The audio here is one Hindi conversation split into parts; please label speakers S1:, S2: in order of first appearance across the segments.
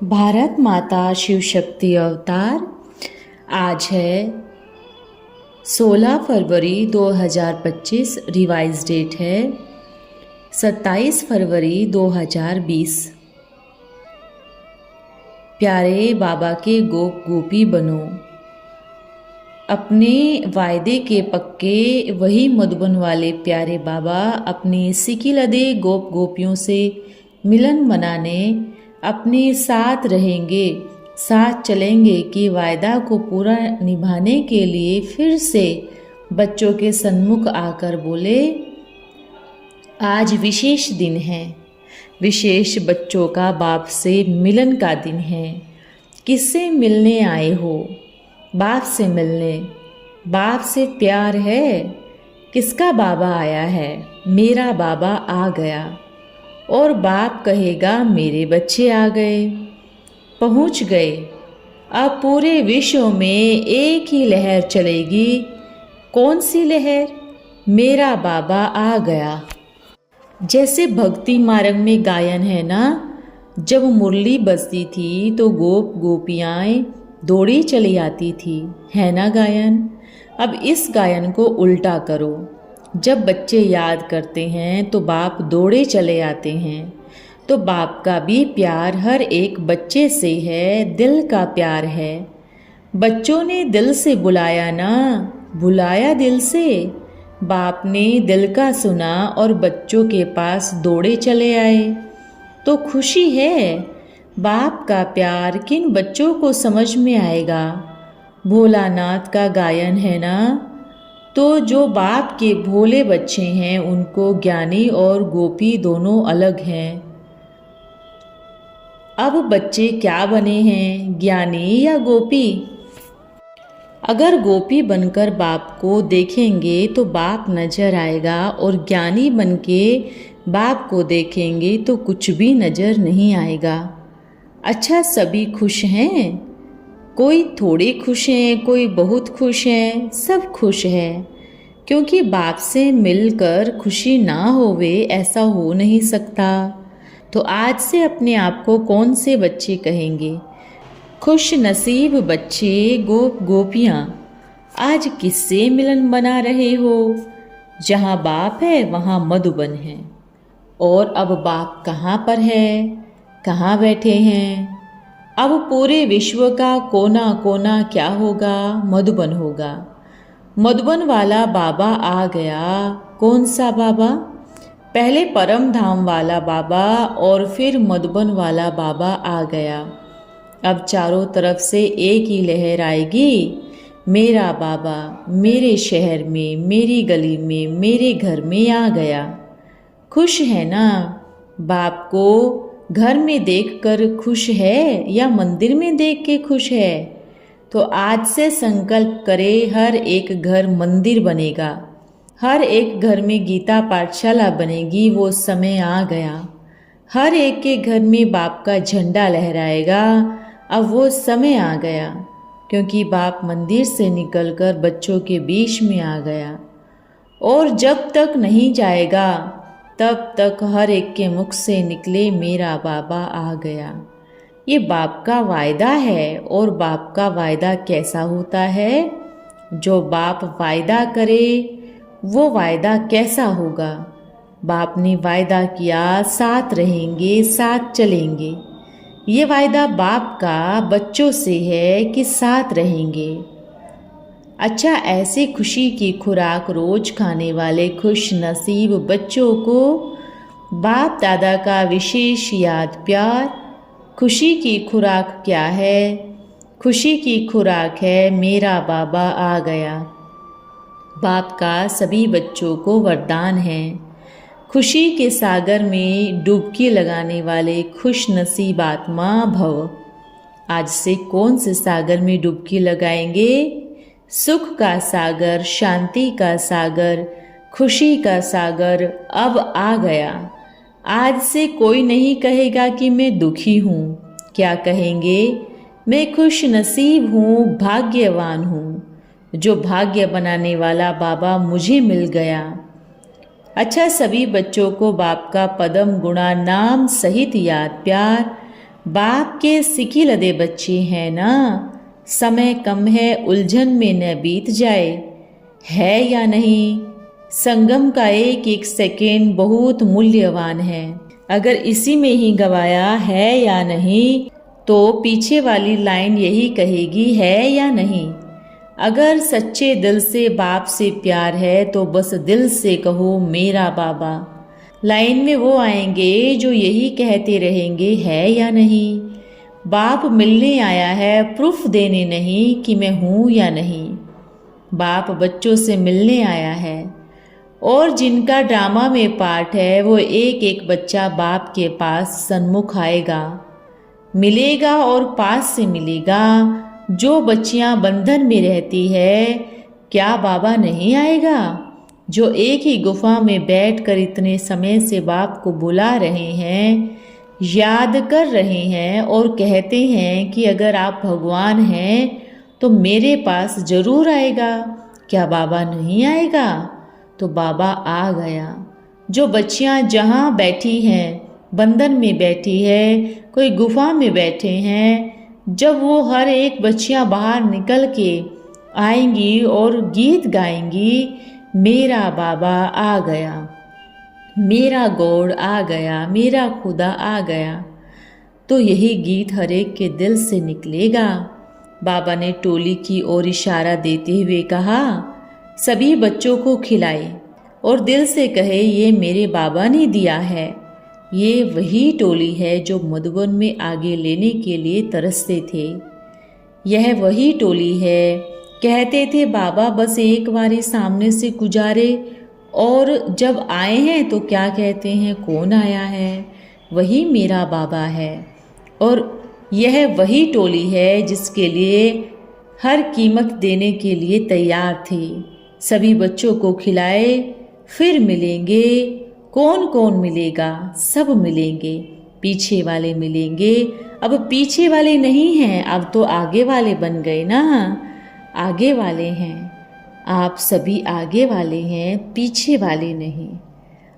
S1: भारत माता शिव शक्ति अवतार। आज है 16 फरवरी 2025। रिवाइज डेट है 27 फरवरी 2020। प्यारे बाबा के गोप गोपी बनो, अपने वायदे के पक्के वही मधुबन वाले प्यारे बाबा अपने सिकिलदे गोप गोपियों से मिलन मनाने अपने साथ रहेंगे, साथ चलेंगे कि वायदा को पूरा निभाने के लिए फिर से बच्चों के सन्मुख आकर बोले, आज विशेष दिन है, विशेष बच्चों का बाप से मिलन का दिन है। किससे मिलने आए हो? बाप से मिलने। बाप से प्यार है। किसका बाबा आया है? मेरा बाबा आ गया। और बाप कहेगा मेरे बच्चे आ गए, पहुंच गए। अब पूरे विश्व में एक ही लहर चलेगी। कौन सी लहर? मेरा बाबा आ गया। जैसे भक्ति मार्ग में गायन है ना, जब मुरली बजती थी तो गोप गोपियाँ दौड़ी चली आती थी, है ना गायन। अब इस गायन को उल्टा करो। जब बच्चे याद करते हैं तो बाप दौड़े चले आते हैं। तो बाप का भी प्यार हर एक बच्चे से है, दिल का प्यार है। बच्चों ने दिल से बुलाया ना, बुलाया दिल से। बाप ने दिल का सुना और बच्चों के पास दौड़े चले आए। तो खुशी है। बाप का प्यार किन बच्चों को समझ में आएगा? भोलानाथ का गायन है ना, तो जो बाप के भोले बच्चे हैं उनको ज्ञानी और गोपी दोनों अलग हैं। अब बच्चे क्या बने हैं, ज्ञानी या गोपी? अगर गोपी बनकर बाप को देखेंगे तो बाप नजर आएगा, और ज्ञानी बनके बाप को देखेंगे तो कुछ भी नजर नहीं आएगा। अच्छा, सभी खुश हैं? कोई थोड़े खुश हैं, कोई बहुत खुश हैं, सब खुश है। क्योंकि बाप से मिलकर खुशी ना होवे ऐसा हो नहीं सकता। तो आज से अपने आप को कौन से बच्चे कहेंगे? खुश नसीब बच्चे गोप गोपियाँ। आज किससे मिलन बना रहे हो? जहाँ बाप है वहाँ मधुबन है। और अब बाप कहाँ पर है, कहाँ बैठे हैं? अब पूरे विश्व का कोना कोना क्या होगा? मधुबन होगा। मधुबन वाला बाबा आ गया। कौन सा बाबा? पहले परम धाम वाला बाबा और फिर मधुबन वाला बाबा आ गया। अब चारों तरफ से एक ही लहर आएगी, मेरा बाबा मेरे शहर में, मेरी गली में, मेरे घर में आ गया। खुश है ना? बाप को घर में देखकर खुश है या मंदिर में देख के खुश है? तो आज से संकल्प करे, हर एक घर मंदिर बनेगा, हर एक घर में गीता पाठशाला बनेगी। वो समय आ गया। हर एक के घर में बाप का झंडा लहराएगा। अब वो समय आ गया, क्योंकि बाप मंदिर से निकलकर बच्चों के बीच में आ गया। और जब तक नहीं जाएगा तब तक हर एक के मुख से निकले, मेरा बाबा आ गया। ये बाप का वायदा है। और बाप का वायदा कैसा होता है? जो बाप वायदा करे वो वायदा कैसा होगा? बाप ने वायदा किया, साथ रहेंगे, साथ चलेंगे। ये वायदा बाप का बच्चों से है कि साथ रहेंगे। अच्छा, ऐसे खुशी की खुराक रोज खाने वाले खुश नसीब बच्चों को बाप दादा का विशेष याद प्यार। खुशी की खुराक क्या है? खुशी की खुराक है मेरा बाबा आ गया। बाप का सभी बच्चों को वरदान है। खुशी के सागर में डुबकी लगाने वाले खुश नसीब आत्मा भव। आज से कौन से सागर में डुबकी लगाएंगे? सुख का सागर, शांति का सागर, खुशी का सागर अब आ गया। आज से कोई नहीं कहेगा कि मैं दुखी हूँ। क्या कहेंगे? मैं खुश नसीब हूँ, भाग्यवान हूँ। जो भाग्य बनाने वाला बाबा मुझे मिल गया। अच्छा, सभी बच्चों को बाप का पदम गुणा नाम सहित याद प्यार। बाप के सिकी लदे बच्चे हैं ना, समय कम है उलझन में न बीत जाए, है या नहीं। संगम का एक एक सेकेंड बहुत मूल्यवान है, अगर इसी में ही गवाया है या नहीं तो पीछे वाली लाइन यही कहेगी है या नहीं। अगर सच्चे दिल से बाप से प्यार है तो बस दिल से कहो मेरा बाबा। लाइन में वो आएंगे जो यही कहते रहेंगे है या नहीं। बाप मिलने आया है, प्रूफ देने नहीं कि मैं हूँ या नहीं। बाप बच्चों से मिलने आया है, और जिनका ड्रामा में पार्ट है वो एक एक बच्चा बाप के पास सन्मुख आएगा, मिलेगा और पास से मिलेगा। जो बच्चियां बंधन में रहती है, क्या बाबा नहीं आएगा? जो एक ही गुफा में बैठकर इतने समय से बाप को बुला रहे हैं, याद कर रहे हैं और कहते हैं कि अगर आप भगवान हैं तो मेरे पास जरूर आएगा, क्या बाबा नहीं आएगा? तो बाबा आ गया। जो बच्चियां जहाँ बैठी हैं, बंधन में बैठी है, कोई गुफा में बैठे हैं, जब वो हर एक बच्चियां बाहर निकल के आएंगी और गीत गाएंगी, मेरा बाबा आ गया, मेरा गॉड आ गया, मेरा खुदा आ गया, तो यही गीत हर एक के दिल से निकलेगा। बाबा ने टोली की ओर इशारा देते हुए कहा, सभी बच्चों को खिलाए और दिल से कहे ये मेरे बाबा ने दिया है। ये वही टोली है जो मधुबन में आगे लेने के लिए तरसते थे। यह वही टोली है, कहते थे बाबा बस एक बारी सामने से गुजारे, और जब आए हैं तो क्या कहते हैं कौन आया है, वही मेरा बाबा है। और यह वही टोली है जिसके लिए हर कीमत देने के लिए तैयार थे। सभी बच्चों को खिलाए, फिर मिलेंगे। कौन कौन मिलेगा? सब मिलेंगे। पीछे वाले मिलेंगे। अब पीछे वाले नहीं हैं, अब तो आगे वाले बन गए ना। आगे वाले हैं, आप सभी आगे वाले हैं, पीछे वाले नहीं।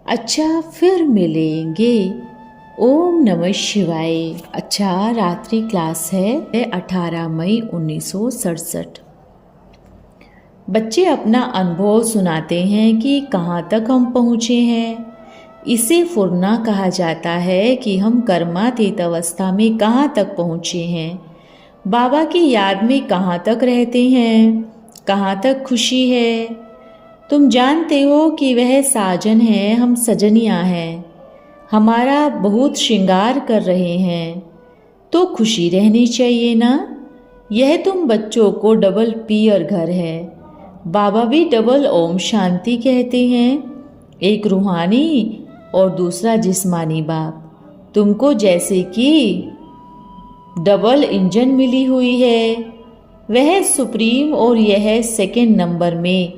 S1: अच्छा, फिर मिलेंगे। ओम नमः शिवाय। अच्छा, रात्रि क्लास है 18 मई 1967। बच्चे अपना अनुभव सुनाते हैं कि कहाँ तक हम पहुँचे हैं। इसे फुरना कहा जाता है कि हम कर्मातीत अवस्था में कहाँ तक पहुँचे हैं, बाबा की याद में कहाँ तक रहते हैं, कहाँ तक खुशी है। तुम जानते हो कि वह साजन है, हम सजनियाँ हैं, हमारा बहुत श्रृंगार कर रहे हैं, तो खुशी रहनी चाहिए ना। यह तुम बच्चों को डबल पीयर घर है। बाबा भी डबल ओम शांति कहते हैं, एक रूहानी और दूसरा जिस्मानी बाप। तुमको जैसे कि डबल इंजन मिली हुई है, वह सुप्रीम और यह सेकंड नंबर में।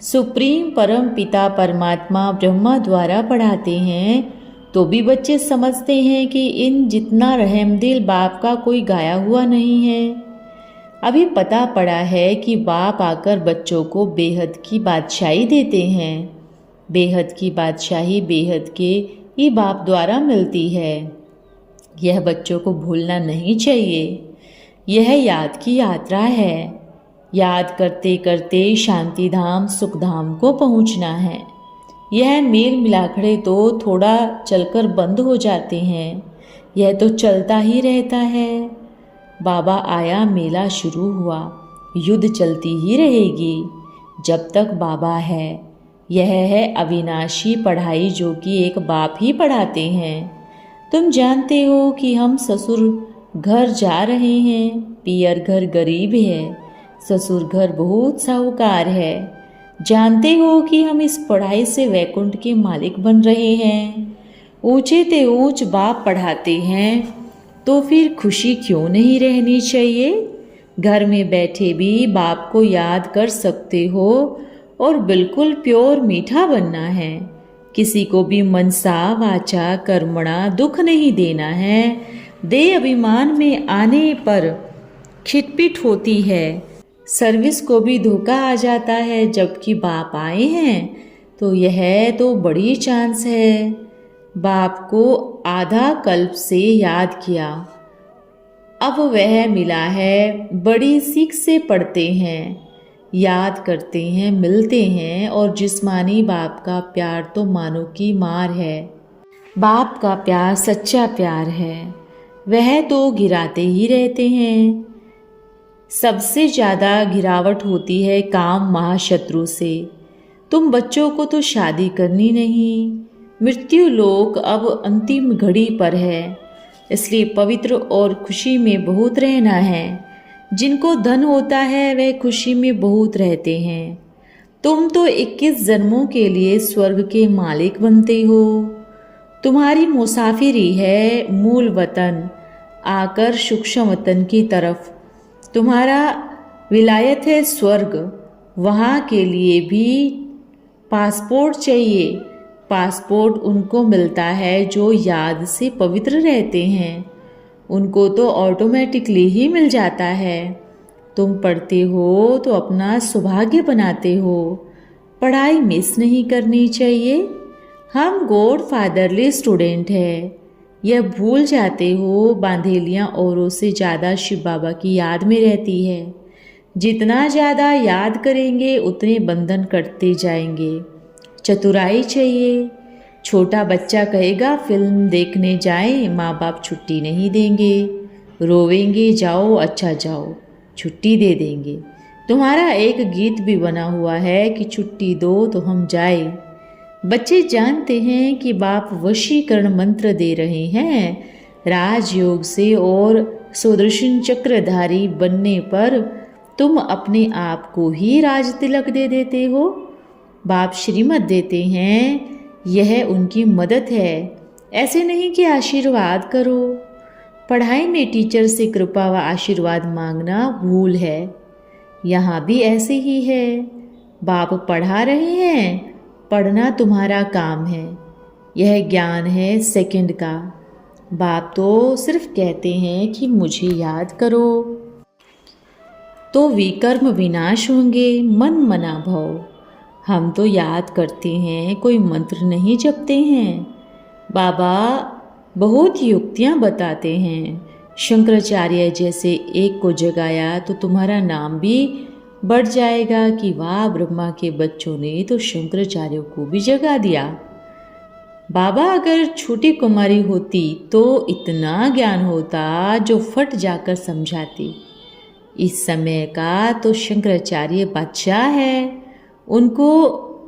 S1: सुप्रीम परम पिता परमात्मा ब्रह्मा द्वारा पढ़ाते हैं, तो भी बच्चे समझते हैं कि इन जितना रहमदिल बाप का कोई गाया हुआ नहीं है। अभी पता पड़ा है कि बाप आकर बच्चों को बेहद की बादशाही देते हैं। बेहद की बादशाही बेहद के ही बाप द्वारा मिलती है। यह बच्चों को भूलना नहीं चाहिए। यह याद की यात्रा है। याद करते करते शांति धाम सुख धाम को पहुंचना है। यह मेल मिलाखड़े तो थोड़ा चलकर बंद हो जाते हैं, यह तो चलता ही रहता है। बाबा आया, मेला शुरू हुआ, युद्ध चलती ही रहेगी जब तक बाबा है। यह है अविनाशी पढ़ाई जो कि एक बाप ही पढ़ाते हैं। तुम जानते हो कि हम ससुर घर जा रहे हैं। पियर घर गरीब है, ससुर घर बहुत साहूकार है। जानते हो कि हम इस पढ़ाई से वैकुंठ के मालिक बन रहे हैं। ऊंचे ते ऊंच बाप पढ़ाते हैं, तो फिर खुशी क्यों नहीं रहनी चाहिए। घर में बैठे भी बाप को याद कर सकते हो और बिल्कुल प्योर मीठा बनना है। किसी को भी मनसा वाचा कर्मणा दुख नहीं देना है। देह अभिमान में आने पर खिटपिट होती है, सर्विस को भी धोखा आ जाता है। जबकि बाप आए हैं तो यह तो बड़ी चांस है। बाप को आधा कल्प से याद किया, अब वह मिला है, बड़ी सीख से पढ़ते हैं, याद करते हैं, मिलते हैं। और जिस्मानी बाप का प्यार तो मानो की मार है। बाप का प्यार सच्चा प्यार है, वह तो गिराते ही रहते हैं। सबसे ज़्यादा गिरावट होती है काम महाशत्रु से। तुम बच्चों को तो शादी करनी नहीं, मृत्यु लोक अब अंतिम घड़ी पर है, इसलिए पवित्र और खुशी में बहुत रहना है। जिनको धन होता है वह खुशी में बहुत रहते हैं। तुम तो 21 जन्मों के लिए स्वर्ग के मालिक बनते हो। तुम्हारी मुसाफिरी है मूल वतन, आकर सूक्ष्म वतन की तरफ। तुम्हारा विलायत है स्वर्ग, वहाँ के लिए भी पासपोर्ट चाहिए। पासपोर्ट उनको मिलता है जो याद से पवित्र रहते हैं, उनको तो ऑटोमेटिकली ही मिल जाता है। तुम पढ़ते हो तो अपना सौभाग्य बनाते हो। पढ़ाई मिस नहीं करनी चाहिए। हम गॉड फादरली स्टूडेंट है, यह भूल जाते हो। बांधेलियाँ औरों से ज़्यादा शिव बाबा की याद में रहती है। जितना ज़्यादा याद करेंगे उतने बंधन कटते जाएंगे। चतुराई चाहिए। छोटा बच्चा कहेगा फिल्म देखने जाएं, माँ बाप छुट्टी नहीं देंगे, रोवेंगे, जाओ अच्छा जाओ, छुट्टी दे देंगे। तुम्हारा एक गीत भी बना हुआ है कि छुट्टी दो तो हम जाए। बच्चे जानते हैं कि बाप वशीकरण मंत्र दे रहे हैं राजयोग से, और सुदर्शन चक्रधारी बनने पर तुम अपने आप को ही राज तिलक दे देते हो। बाप श्रीमत देते हैं, यह उनकी मदद है। ऐसे नहीं कि आशीर्वाद करो। पढ़ाई में टीचर से कृपा व आशीर्वाद मांगना भूल है। यहाँ भी ऐसे ही है। बाप पढ़ा रहे हैं, पढ़ना तुम्हारा काम है। यह ज्ञान है सेकंड का। बाप तो सिर्फ कहते हैं कि मुझे याद करो, तो विकर्म विनाश होंगे, मन मना भव। हम तो याद करते हैं, कोई मंत्र नहीं जपते हैं। बाबा बहुत युक्तियाँ बताते हैं। शंकराचार्य जैसे एक को जगाया तो तुम्हारा नाम भी बढ़ जाएगा कि वाह, ब्रह्मा के बच्चों ने तो शंकराचार्य को भी जगा दिया। बाबा अगर छोटी कुमारी होती तो इतना ज्ञान होता जो फट जाकर समझाती। इस समय का तो शंकराचार्य बादशाह है, उनको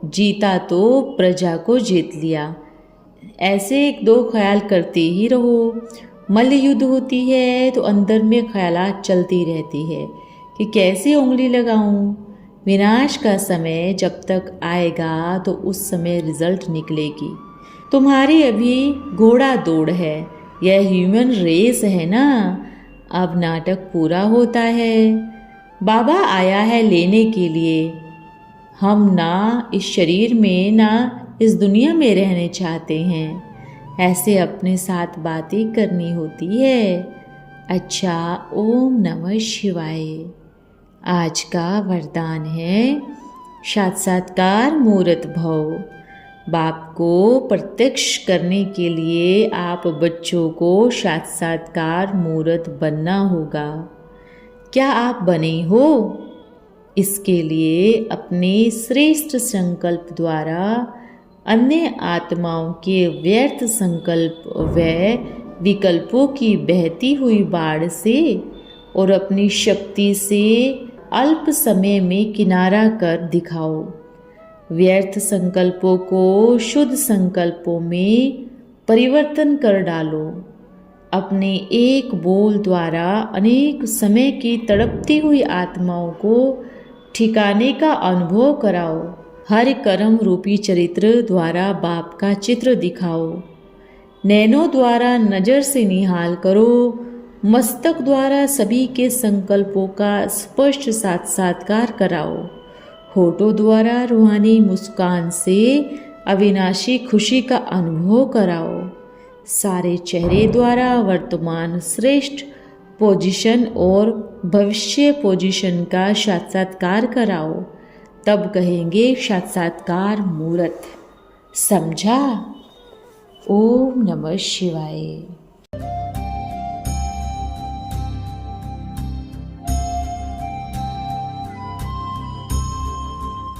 S1: जीता तो प्रजा को जीत लिया। ऐसे एक दो ख्याल करते ही रहो। मल्ल युद्ध होती है तो अंदर में ख्यालात चलती रहती है कि कैसे उंगली लगाऊं। विनाश का समय जब तक आएगा तो उस समय रिजल्ट निकलेगी। तुम्हारी अभी घोड़ा दौड़ है, यह ह्यूमन रेस है ना। अब नाटक पूरा होता है। बाबा आया है लेने के लिए। हम ना इस शरीर में ना इस दुनिया में रहने चाहते हैं। ऐसे अपने साथ बातें करनी होती है। अच्छा, ओम नमः शिवाय। आज का वरदान है साक्षात्कार मूर्त भव। बाप को प्रत्यक्ष करने के लिए आप बच्चों को साक्षात्कार मूर्त बनना होगा। क्या आप बने हो? इसके लिए अपने श्रेष्ठ संकल्प द्वारा अन्य आत्माओं के व्यर्थ संकल्प व विकल्पों की बहती हुई बाढ़ से और अपनी शक्ति से अल्प समय में किनारा कर दिखाओ। व्यर्थ संकल्पों को शुद्ध संकल्पों में परिवर्तन कर डालो। अपने एक बोल द्वारा अनेक समय की तड़पती हुई आत्माओं को ठिकाने का अनुभव कराओ। हर कर्म रूपी चरित्र द्वारा बाप का चित्र दिखाओ। नैनों द्वारा नज़र से निहाल करो। मस्तक द्वारा सभी के संकल्पों का स्पष्ट साक्षात्कार कराओ। होठों द्वारा रूहानी मुस्कान से अविनाशी खुशी का अनुभव कराओ। सारे चेहरे द्वारा वर्तमान श्रेष्ठ पोजीशन और भविष्य पोजीशन का साक्षात्कार कराओ। तब कहेंगे साक्षात्कार मूर्त। समझा? ओम नमः शिवाय।